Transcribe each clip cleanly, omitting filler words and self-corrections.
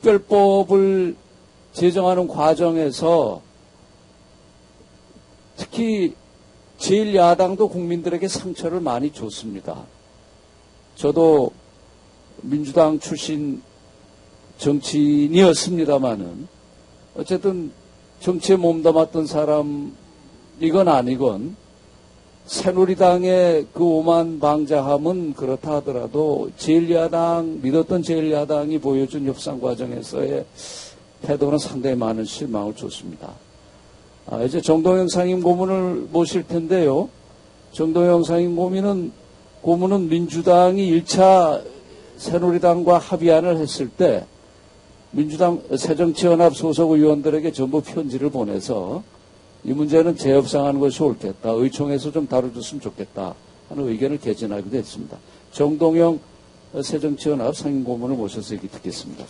특별법을 제정하는 과정에서 특히 제1야당도 국민들에게 상처를 많이 줬습니다. 저도 민주당 출신 정치인이었습니다마는 어쨌든 정치에 몸담았던 사람이건 아니건 새누리당의 그 오만방자함은 그렇다 하더라도 제1야당, 믿었던 제1야당이 보여준 협상 과정에서의 태도는 상당히 많은 실망을 줬습니다. 이제 정동영 상임 고문을 모실 텐데요. 정동영 상임 고문은 민주당이 1차 새누리당과 합의안을 했을 때 민주당 새정치연합 소속 의원들에게 전부 편지를 보내서 이 문제는 재협상하는 것이 옳겠다. 의총에서 좀 다뤄줬으면 좋겠다 하는 의견을 개진하기도 했습니다. 정동영 새정치연합 상임 고문을 모셔서 얘기 듣겠습니다.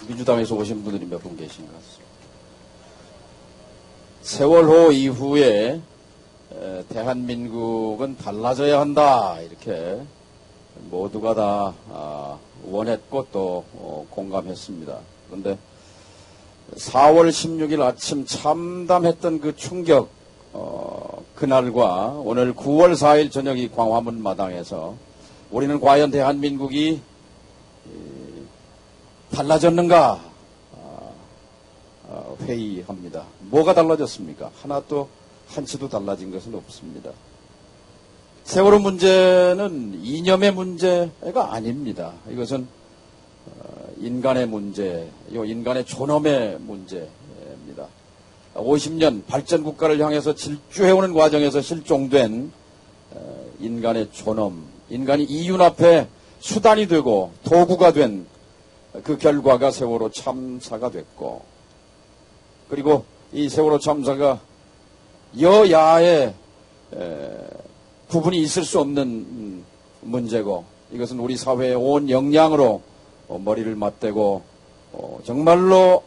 민주당에서 오신 분들이 몇 분 계신 것 같습니다. 세월호 이후에 대한민국은 달라져야 한다 이렇게 모두가 다 원했고 또 공감했습니다. 그런데 4월 16일 아침 참담했던 그 충격 그날과 오늘 9월 4일 저녁 이 광화문 마당에서 우리는 과연 대한민국이 달라졌는가 회의합니다. 뭐가 달라졌습니까? 하나도 한치도 달라진 것은 없습니다. 세월호 문제는 이념의 문제가 아닙니다. 이것은 인간의 문제, 인간의 존엄의 문제입니다. 50년 발전국가를 향해서 질주해오는 과정에서 실종된 인간의 존엄, 인간이 이윤 앞에 수단이 되고 도구가 된 그 결과가 세월호 참사가 됐고, 그리고 이 세월호 참사가 여야의 구분이 있을 수 없는 문제고, 이것은 우리 사회의 온 역량으로 머리를 맞대고 정말로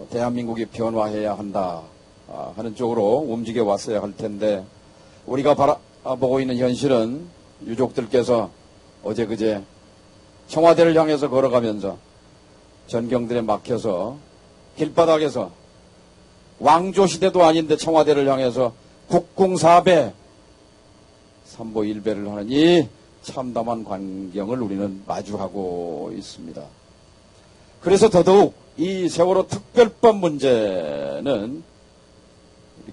대한민국이 변화해야 한다 하는 쪽으로 움직여 왔어야 할 텐데, 우리가 바라보고 있는 현실은 유족들께서 어제 그제 청와대를 향해서 걸어가면서 전경들에 막혀서 길바닥에서 왕조시대도 아닌데 청와대를 향해서 국궁사배 삼보일배를 하는 이 참담한 광경을 우리는 마주하고 있습니다. 그래서 더더욱 이 세월호 특별법 문제는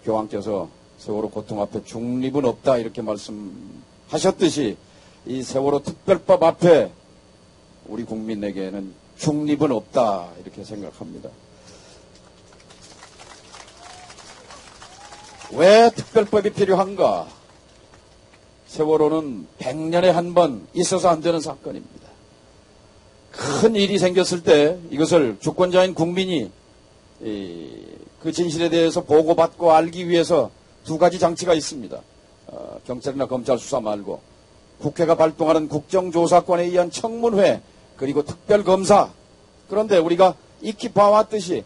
교황께서 세월호 고통 앞에 중립은 없다 이렇게 말씀하셨듯이 이 세월호 특별법 앞에 우리 국민에게는 중립은 없다 이렇게 생각합니다. 왜 특별법이 필요한가? 세월호는 100년에 한 번 있어서 안 되는 사건입니다. 큰 일이 생겼을 때 이것을 주권자인 국민이 그 진실에 대해서 보고받고 알기 위해서 두 가지 장치가 있습니다. 경찰이나 검찰 수사 말고 국회가 발동하는 국정조사권에 의한 청문회, 그리고 특별검사. 그런데 우리가 익히 봐왔듯이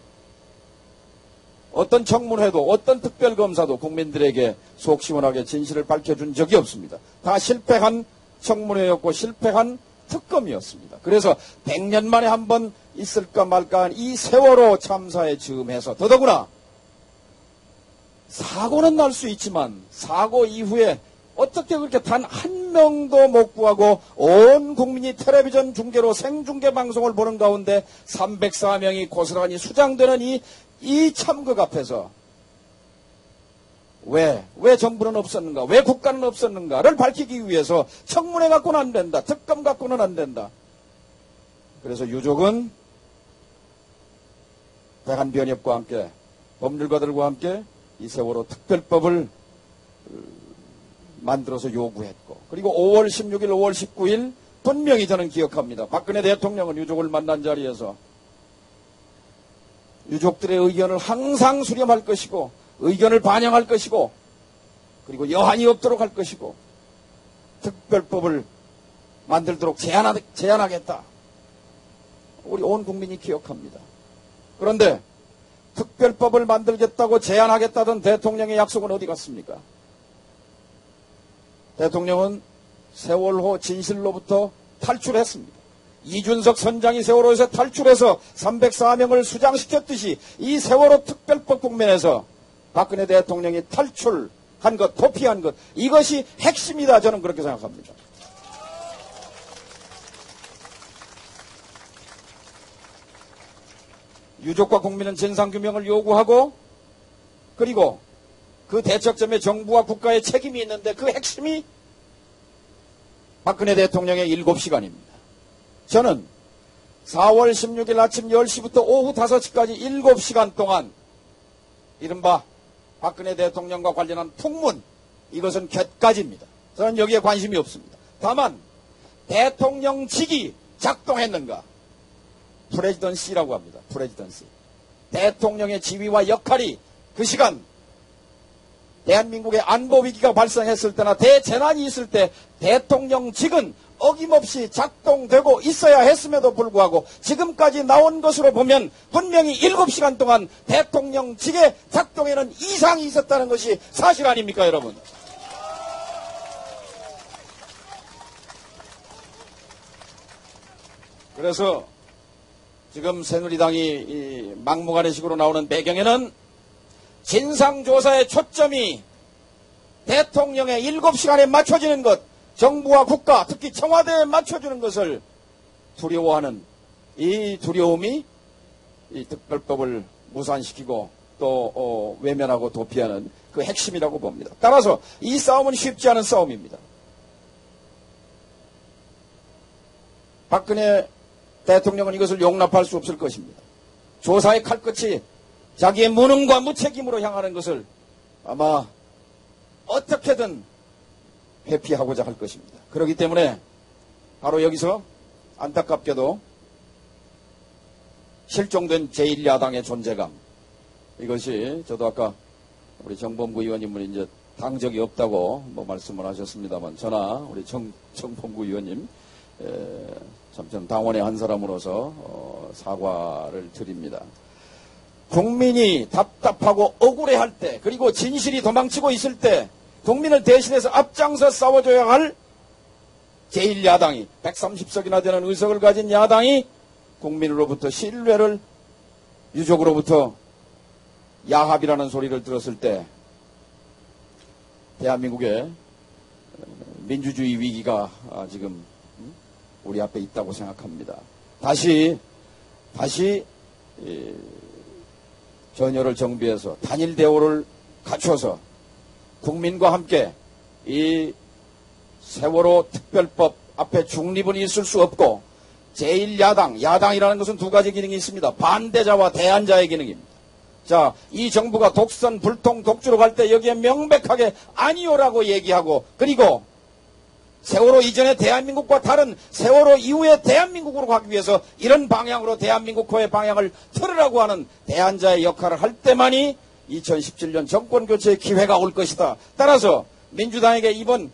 어떤 청문회도 어떤 특별검사도 국민들에게 속 시원하게 진실을 밝혀준 적이 없습니다. 다 실패한 청문회였고 실패한 특검이었습니다. 그래서 100년 만에 한 번 있을까 말까 한 이 세월호 참사에 즈음해서 더더구나 사고는 날 수 있지만 사고 이후에 어떻게 그렇게 단 한 명도 못 구하고 온 국민이 텔레비전 중계로 생중계 방송을 보는 가운데 304명이 고스란히 수장되는 이 참극 앞에서 왜 정부는 없었는가, 왜 국가는 없었는가를 밝히기 위해서 청문회 갖고는 안 된다, 특검 갖고는 안 된다. 그래서 유족은 대한변협과 함께 법률가들과 함께 이 세월호 특별법을 만들어서 요구했고, 그리고 5월 16일, 5월 19일 분명히 저는 기억합니다. 박근혜 대통령은 유족을 만난 자리에서 유족들의 의견을 항상 수렴할 것이고 의견을 반영할 것이고 그리고 여한이 없도록 할 것이고 특별법을 만들도록 제안하겠다. 우리 온 국민이 기억합니다. 그런데 특별법을 만들겠다고 제안하겠다던 대통령의 약속은 어디 갔습니까? 대통령은 세월호 진실로부터 탈출했습니다. 이준석 선장이 세월호에서 탈출해서 304명을 수장시켰듯이 이 세월호 특별법 국면에서 박근혜 대통령이 탈출한 것, 도피한 것, 이것이 핵심이다. 저는 그렇게 생각합니다. 유족과 국민은 진상규명을 요구하고, 그리고 그 대척점에 정부와 국가의 책임이 있는데 그 핵심이 박근혜 대통령의 7시간입니다. 저는 4월 16일 아침 10시부터 오후 5시까지 7시간 동안 이른바 박근혜 대통령과 관련한 풍문, 이것은 곁가지입니다. 저는 여기에 관심이 없습니다. 다만 대통령직이 작동했는가, 프레지던시라고 합니다. 프레지던시. 대통령의 지위와 역할이 그 시간 대한민국의 안보 위기가 발생했을 때나 대재난이 있을 때 대통령직은 어김없이 작동되고 있어야 했음에도 불구하고 지금까지 나온 것으로 보면 분명히 7시간 동안 대통령직의 작동에는 이상이 있었다는 것이 사실 아닙니까, 여러분? 그래서 지금 새누리당이 막무가내식으로 나오는 배경에는 진상조사의 초점이 대통령의 7시간에 맞춰지는 것, 정부와 국가, 특히 청와대에 맞춰주는 것을 두려워하는 이 두려움이 이 특별법을 무산시키고 또 외면하고 도피하는 그 핵심이라고 봅니다. 따라서 이 싸움은 쉽지 않은 싸움입니다. 박근혜 대통령은 이것을 용납할 수 없을 것입니다. 조사의 칼끝이 자기의 무능과 무책임으로 향하는 것을 아마 어떻게든 회피하고자 할 것입니다. 그렇기 때문에 바로 여기서 안타깝게도 실종된 제1야당의 존재감, 이것이 저도 아까 우리 정범구 의원님은 이제 당적이 없다고 말씀을 하셨습니다만, 저나 우리 정범구 의원님 참 전 당원의 한 사람으로서 사과를 드립니다. 국민이 답답하고 억울해할 때, 그리고 진실이 도망치고 있을 때 국민을 대신해서 앞장서 싸워줘야 할 제1야당이, 130석이나 되는 의석을 가진 야당이 국민으로부터 신뢰를, 유족으로부터 야합이라는 소리를 들었을 때 대한민국의 민주주의 위기가 지금 우리 앞에 있다고 생각합니다. 다시 전열을 정비해서 단일 대우를 갖춰서 국민과 함께 이 세월호 특별법 앞에 중립은 있을 수 없고, 제1야당, 야당이라는 것은 두 가지 기능이 있습니다. 반대자와 대안자의 기능입니다. 자, 이 정부가 독선, 불통, 독주로 갈 때 여기에 명백하게 아니오라고 얘기하고, 그리고 세월호 이전의 대한민국과 다른 세월호 이후의 대한민국으로 가기 위해서 이런 방향으로 대한민국호의 방향을 틀으라고 하는 대안자의 역할을 할 때만이 2017년 정권교체의 기회가 올 것이다. 따라서 민주당에게 이번,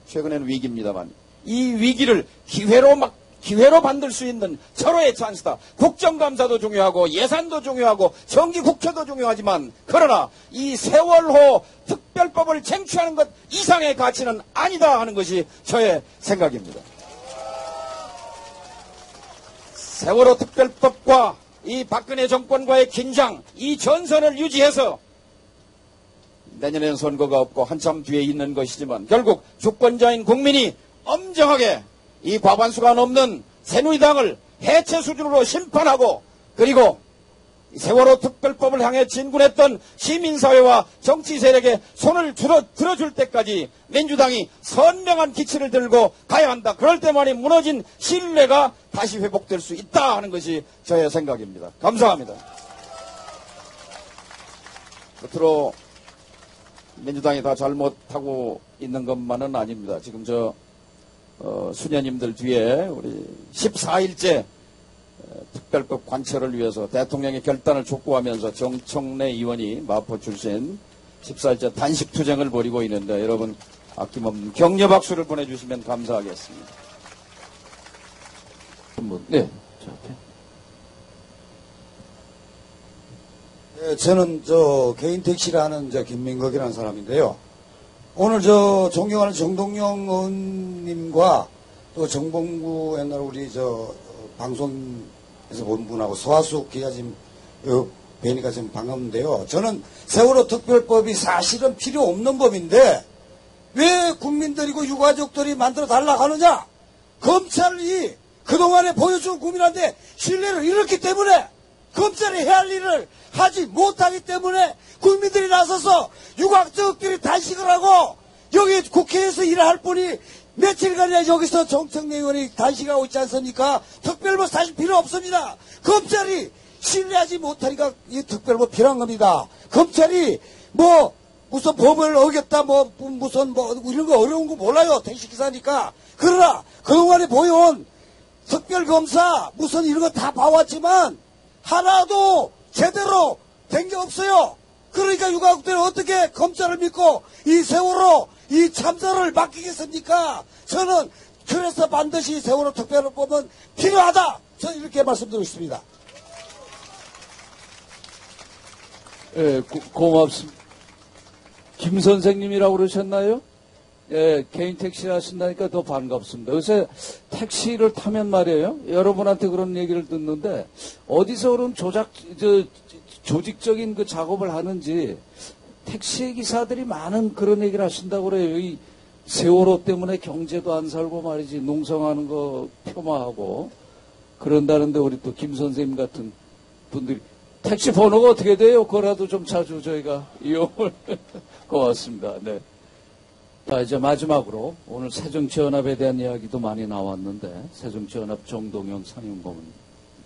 최근에는 위기입니다만, 이 위기를 기회로 만들 수 있는 절호의 찬스다. 국정감사도 중요하고 예산도 중요하고 정기국회도 중요하지만, 그러나 이 세월호 특별법을 쟁취하는 것 이상의 가치는 아니다 하는 것이 저의 생각입니다. 세월호 특별법과 이 박근혜 정권과의 긴장, 이 전선을 유지해서 내년에는 선거가 없고 한참 뒤에 있는 것이지만 결국 주권자인 국민이 엄정하게 이 과반수가 넘는 새누리당을 해체 수준으로 심판하고, 그리고 세월호 특별법을 향해 진군했던 시민사회와 정치 세력의 손을 들어줄 때까지 민주당이 선명한 기치를 들고 가야 한다. 그럴 때만이 무너진 신뢰가 다시 회복될 수 있다 하는 것이 저의 생각입니다. 감사합니다. 겉으로 민주당이 다 잘못하고 있는 것만은 아닙니다. 지금 수녀님들 뒤에 우리 14일째 특별법 관철을 위해서 대통령의 결단을 촉구하면서 정청래 의원이 마포 출신 14일째 단식투쟁을 벌이고 있는데, 여러분 아낌없는 격려 박수를 보내주시면 감사하겠습니다. 네. 네, 저는 개인 택시를 하는 김민국이라는 사람인데요. 오늘 저 존경하는 정동영 의원님과 또 정봉구 옛날 우리 방송에서 본 분하고 서하숙 기자 지금 뵈니까 좀 반갑는데요. 저는 세월호 특별법이 사실은 필요 없는 법인데 왜 국민들이고 유가족들이 만들어 달라고 하느냐? 검찰이 그동안에 보여준 국민한테 신뢰를 잃었기 때문에 검찰이 해야 할 일을 하지 못하기 때문에 국민들이 나서서 유가족들이 단식을 하고 여기 국회에서 일을 할 분이 며칠간이나 여기서 정청래 의원이 단식하고 있지 않습니까? 특별법 사실 필요 없습니다. 검찰이 신뢰하지 못하니까 이 특별법 필요한 겁니다. 검찰이 무슨 법을 어겼다 무슨 이런 거 어려운 거 몰라요. 택시기사니까. 그러나 그동안에 보여온 특별검사 무슨 이런 거 다 봐왔지만 하나도 제대로 된 게 없어요. 그러니까 유가족들은 어떻게 검찰을 믿고 이 세월호 이 참사를 맡기겠습니까? 저는 그래서 반드시 세월호 특별법은 필요하다. 저는 이렇게 말씀드리고 있습니다. 예, 고맙습니다. 김 선생님이라고 그러셨나요? 예, 개인 택시를 하신다니까 더 반갑습니다. 요새 택시를 타면 말이에요. 여러분한테 그런 얘기를 듣는데, 어디서 그런 조직적인 그 작업을 하는지, 택시 기사들이 많은 그런 얘기를 하신다고 그래요. 이 세월호 때문에 경제도 안 살고 말이지, 농성하는 거 폄하하고, 그런다는데 우리 또 김 선생님 같은 분들이, 택시 번호가 어떻게 돼요? 그거라도 좀 자주 저희가 이용을. 고맙습니다. 네. 자, 이제 마지막으로 오늘 새정치연합에 대한 이야기도 많이 나왔는데 새정치연합 정동영 상임고문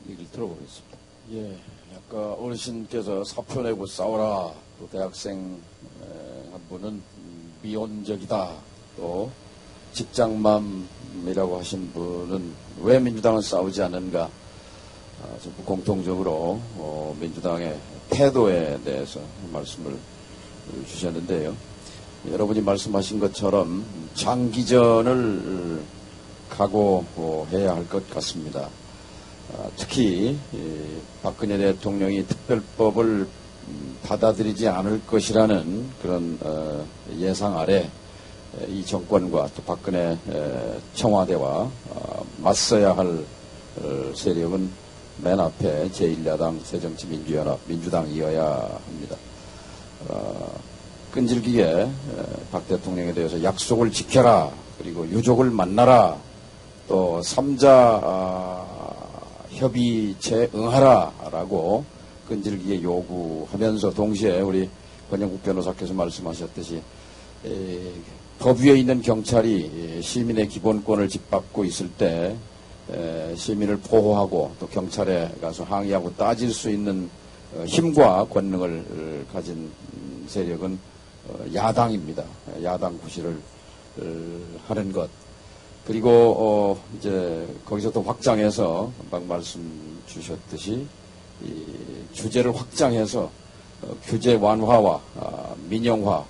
얘기를 들어보겠습니다. 예, 아까 어르신께서 사표 내고 싸워라. 또 대학생 한 분은 미온적이다. 또 직장맘이라고 하신 분은 왜 민주당은 싸우지 않는가? 전부 공통적으로 민주당의 태도에 대해서 말씀을 주셨는데요. 여러분이 말씀하신 것처럼 장기전을 각오해야 할 것 같습니다. 특히 박근혜 대통령이 특별법을 받아들이지 않을 것이라는 그런 예상 아래 이 정권과 또 박근혜 청와대와 맞서야 할 세력은 맨 앞에 제1야당 새정치민주연합 민주당이어야 합니다. 끈질기게 박 대통령에 대해서 약속을 지켜라. 그리고 유족을 만나라. 또 3자 협의체에 응하라. 라고 끈질기게 요구하면서 동시에 우리 권영국 변호사께서 말씀하셨듯이 법 위에 있는 경찰이 시민의 기본권을 짓밟고 있을 때 시민을 보호하고 또 경찰에 가서 항의하고 따질 수 있는 힘과 권능을 가진 세력은 야당입니다. 야당 구실을 하는 것. 그리고 이제 거기서 또 확장해서 금방 말씀 주셨듯이 이 주제를 확장해서 규제 완화와 민영화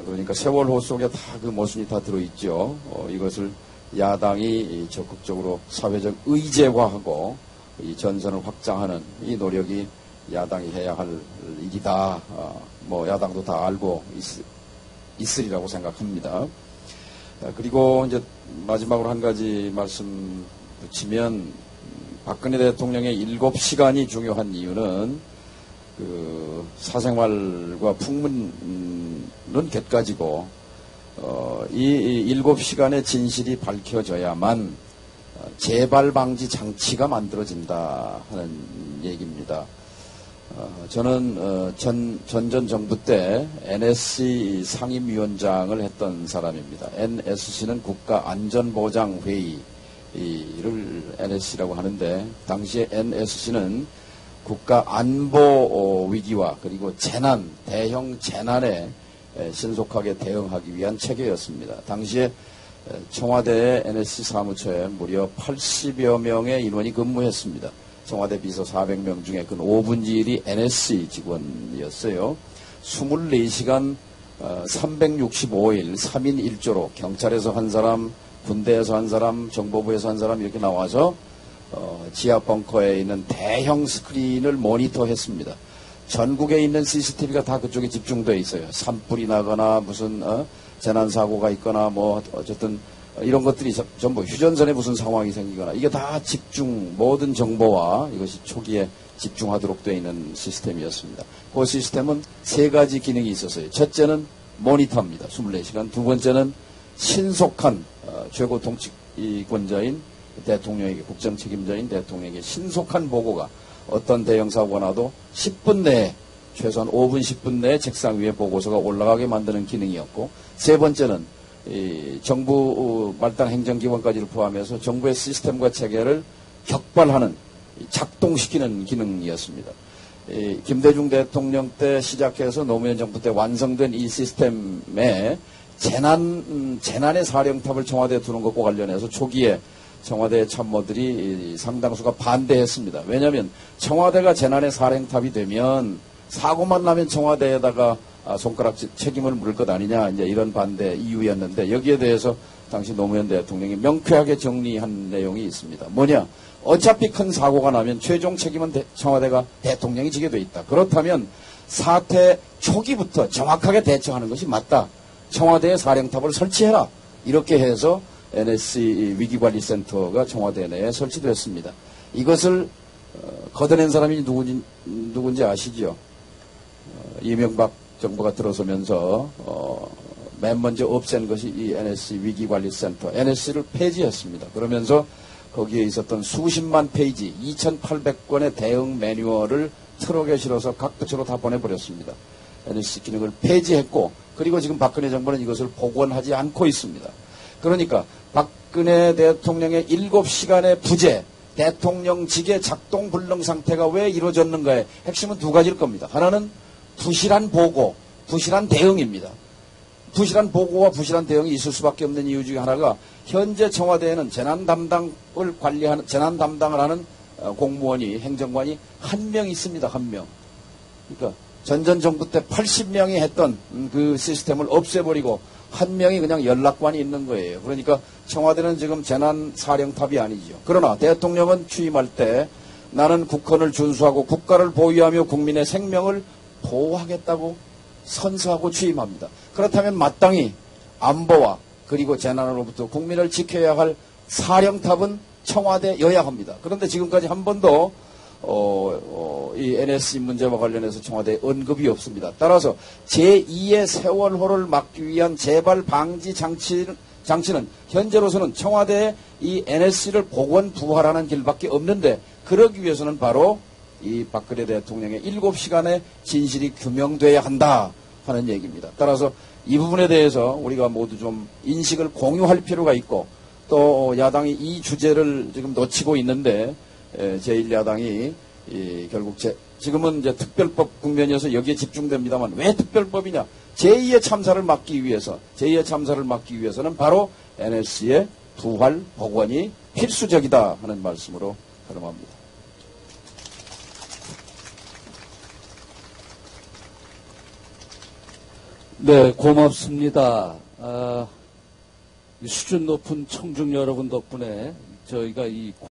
그러니까 세월호 속에 다 그 모순이 다 들어있죠. 이것을 야당이 적극적으로 사회적 의제화하고 이 전선을 확장하는 이 노력이 야당이 해야 할 일이다. 야당도 다 알고 있으리라고 생각합니다. 그리고 이제 마지막으로 한 가지 말씀 붙이면 박근혜 대통령의 7시간이 중요한 이유는 그 사생활과 풍문은 갯가지고 이 7시간의 진실이 밝혀져야만 재발 방지 장치가 만들어진다 하는 얘기입니다. 저는 전 정부 때 NSC 상임위원장을 했던 사람입니다. NSC는 국가안전보장회의를 NSC라고 하는데 당시에 NSC는 국가안보 위기와 그리고 대형 재난에 신속하게 대응하기 위한 체계였습니다. 당시에 청와대 NSC 사무처에 무려 80여 명의 인원이 근무했습니다. 청와대 비서 400명 중에 근 5분의 1이 NSC 직원이었어요. 24시간 365일 3인 1조로 경찰에서 한 사람, 군대에서 한 사람, 정보부에서 한 사람 이렇게 나와서 지하 벙커에 있는 대형 스크린을 모니터했습니다. 전국에 있는 CCTV가 다 그쪽에 집중되어 있어요. 산불이 나거나 무슨 재난사고가 있거나 뭐 어쨌든 이런 것들이 전부 휴전선에 무슨 상황이 생기거나 이게 다 모든 정보와 이것이 초기에 집중하도록 되어 있는 시스템이었습니다. 그 시스템은 세 가지 기능이 있었어요. 첫째는 모니터입니다. 24시간. 두 번째는 신속한 최고 통치권자인 대통령에게, 국정 책임자인 대통령에게 신속한 보고가 어떤 대형사고가 나도 10분 내에, 최소한 5분, 10분 내에 책상 위에 보고서가 올라가게 만드는 기능이었고, 세 번째는 정부 말단 행정기관까지를 포함해서 정부의 시스템과 체계를 격발하는, 작동시키는 기능이었습니다. 김대중 대통령 때 시작해서 노무현 정부 때 완성된 이 시스템에 재난의 사령탑을 청와대에 두는 것과 관련해서 초기에 청와대 참모들이 상당수가 반대했습니다. 왜냐하면 청와대가 재난의 사령탑이 되면 사고만 나면 청와대에다가 손가락 책임을 물을 것 아니냐, 이제 이런 반대 이유였는데, 여기에 대해서 당시 노무현 대통령이 명쾌하게 정리한 내용이 있습니다. 뭐냐? 어차피 큰 사고가 나면 최종 책임은 청와대가 대통령이 지게 돼 있다. 그렇다면 사태 초기부터 정확하게 대처하는 것이 맞다. 청와대의 사령탑을 설치해라. 이렇게 해서 NSC 위기관리센터가 청와대 내에 설치됐습니다. 이것을 걷어낸 사람이 누군지 아시죠? 이명박 정부가 들어서면서 맨 먼저 없앤 것이 이 NSC 위기관리센터, NSC를 폐지했습니다. 그러면서 거기에 있었던 수십만 페이지, 2,800권의 대응 매뉴얼을 트럭에 실어서 각 부처로 다 보내버렸습니다. NSC 기능을 폐지했고, 그리고 지금 박근혜 정부는 이것을 복원하지 않고 있습니다. 그러니까 박근혜 대통령의 7시간의 부재, 대통령직의 작동 불능 상태가 왜 이루어졌는가의 핵심은 두 가지일 겁니다. 하나는 부실한 보고, 부실한 대응입니다. 부실한 보고와 부실한 대응이 있을 수밖에 없는 이유 중에 하나가, 현재 청와대에는 재난 담당을 하는 공무원이, 행정관이 한 명 있습니다. 한 명. 그러니까 전 정부 때 80명이 했던 그 시스템을 없애버리고 한 명이 그냥 연락관이 있는 거예요. 그러니까 청와대는 지금 재난사령탑이 아니죠. 그러나 대통령은 취임할 때 나는 국헌을 준수하고 국가를 보유하며 국민의 생명을 보호하겠다고 선서하고 취임합니다. 그렇다면 마땅히 안보와 그리고 재난으로부터 국민을 지켜야 할 사령탑은 청와대여야 합니다. 그런데 지금까지 한 번도 이 NSC 문제와 관련해서 청와대에 언급이 없습니다. 따라서 제2의 세월호를 막기 위한 재발 방지 장치는 현재로서는 청와대에 이 NSC를 복원 부활하는 길밖에 없는데, 그러기 위해서는 바로 이 박근혜 대통령의 7시간의 진실이 규명돼야 한다 하는 얘기입니다. 따라서 이 부분에 대해서 우리가 모두 좀 인식을 공유할 필요가 있고, 또 야당이 이 주제를 지금 놓치고 있는데, 제1야당이 결국 지금은 이제 특별법 국면이어서 여기에 집중됩니다만, 왜 특별법이냐? 제2의 참사를 막기 위해서는 바로 NSC의 부활 복원이 필수적이다 하는 말씀으로 결론합니다. 네, 고맙습니다. 수준 높은 청중 여러분 덕분에 저희가 이